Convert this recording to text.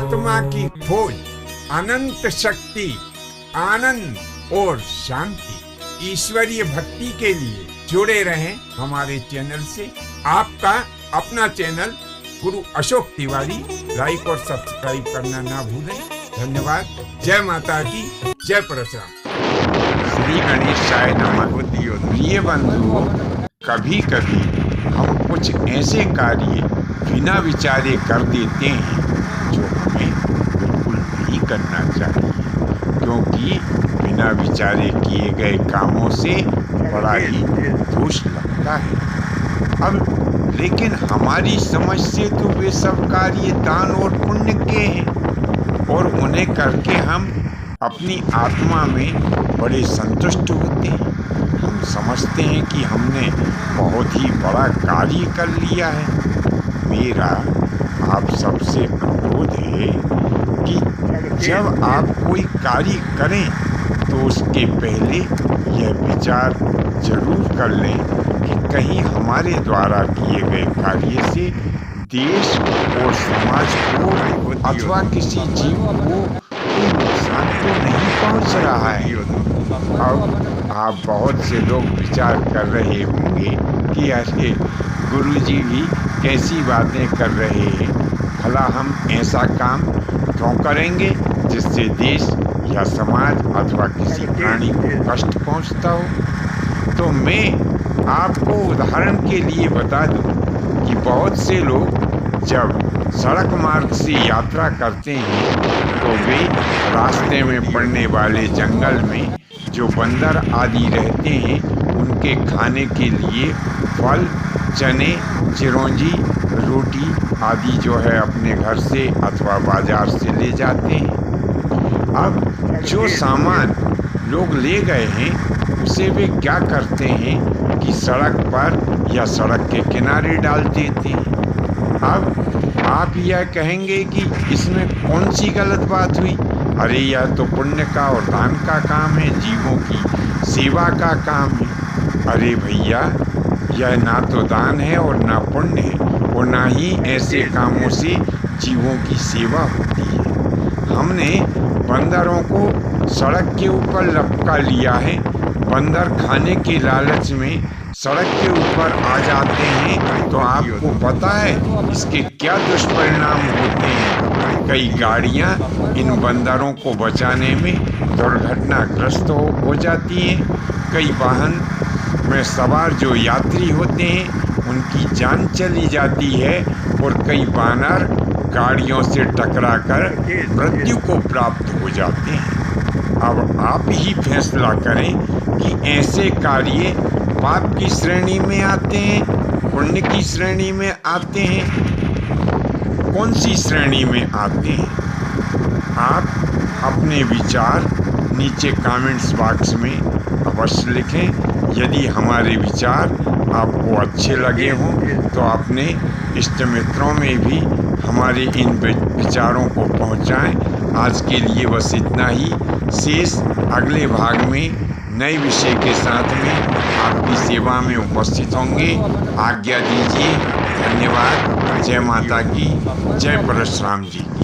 आत्मा की खोज, अनंत शक्ति, आनंद और शांति, ईश्वरीय भक्ति के लिए जुड़े रहें हमारे चैनल से। आपका अपना चैनल गुरु अशोक तिवारी। लाइक और सब्सक्राइब करना ना भूलें। धन्यवाद। जय माता की, जय परशुराम। श्री गणेशाय नमः। प्रिय बंधुओं, कभी कभी हम कुछ ऐसे कार्य बिना विचारे कर देते हैं जो हमें बिल्कुल नहीं करना चाहिए, क्योंकि बिना विचारे किए गए कामों से बड़ा ही दोष लगता है। अब लेकिन हमारी समझ से तो वे सब कार्य दान और पुण्य के हैं और उन्हें करके हम अपनी आत्मा में बड़े संतुष्ट होते हैं। हम समझते हैं कि हमने बहुत ही बड़ा कार्य कर लिया है। मेरा आप सबसे अनुरोध है कि जब आप कोई कार्य करें तो उसके पहले यह विचार जरूर कर लें कि कहीं हमारे द्वारा किए गए कार्य से देश और समाज को अथवा किसी जीव को कोई नुकसान तो नहीं पहुंच रहा है। अब आप बहुत से लोग विचार कर रहे होंगे कि अरे गुरुजी भी कैसी बातें कर रहे हैं, भला हम ऐसा काम क्यों करेंगे जिससे देश या समाज अथवा किसी प्राणी को कष्ट पहुंचता हो। तो मैं आपको उदाहरण के लिए बता दूं कि बहुत से लोग जब सड़क मार्ग से यात्रा करते हैं तो वे रास्ते में पड़ने वाले जंगल में जो बंदर आदि रहते हैं उनके खाने के लिए फल, चने, चिरौंजी, रोटी आदि जो है अपने घर से अथवा बाजार से ले जाते हैं। अब जो सामान लोग ले गए हैं उसे वे क्या करते हैं कि सड़क पर या सड़क के किनारे डाल देते हैं। अब आप यह कहेंगे कि इसमें कौन सी गलत बात हुई? अरे यह तो पुण्य का और दान का काम है, जीवों की सेवा का काम है। अरे भैया, यह ना तो दान है और ना पुण्य है और ना ही ऐसे कामों से जीवों की सेवा होती है। हमने बंदरों को सड़क के ऊपर लपका लिया है। बंदर खाने के लालच में सड़क के ऊपर आ जाते हैं तो आपको पता है इसके क्या दुष्परिणाम होते हैं। कई गाड़ियां इन बंदरों को बचाने में दुर्घटनाग्रस्त हो जाती हैं। कई वाहन में सवार जो यात्री होते हैं उनकी जान चली जाती है और कई बानर गाड़ियों से टकराकर मृत्यु को प्राप्त हो जाते हैं। अब आप ही फैसला करें कि ऐसे कार्य पाप की श्रेणी में आते हैं, पुण्य की श्रेणी में आते हैं, कौन सी श्रेणी में आते हैं? आप अपने विचार नीचे कमेंट्स बॉक्स में अवश्य लिखें। यदि हमारे विचार आपको अच्छे लगे हों तो अपने इष्ट मित्रों में भी हमारे इन विचारों को पहुंचाएं। आज के लिए बस इतना ही। शेष अगले भाग में नए विषय के साथ में आपकी सेवा में उपस्थित होंगे। आज्ञा दीजिए। धन्यवाद। जय माता की, जय परशुराम जी की।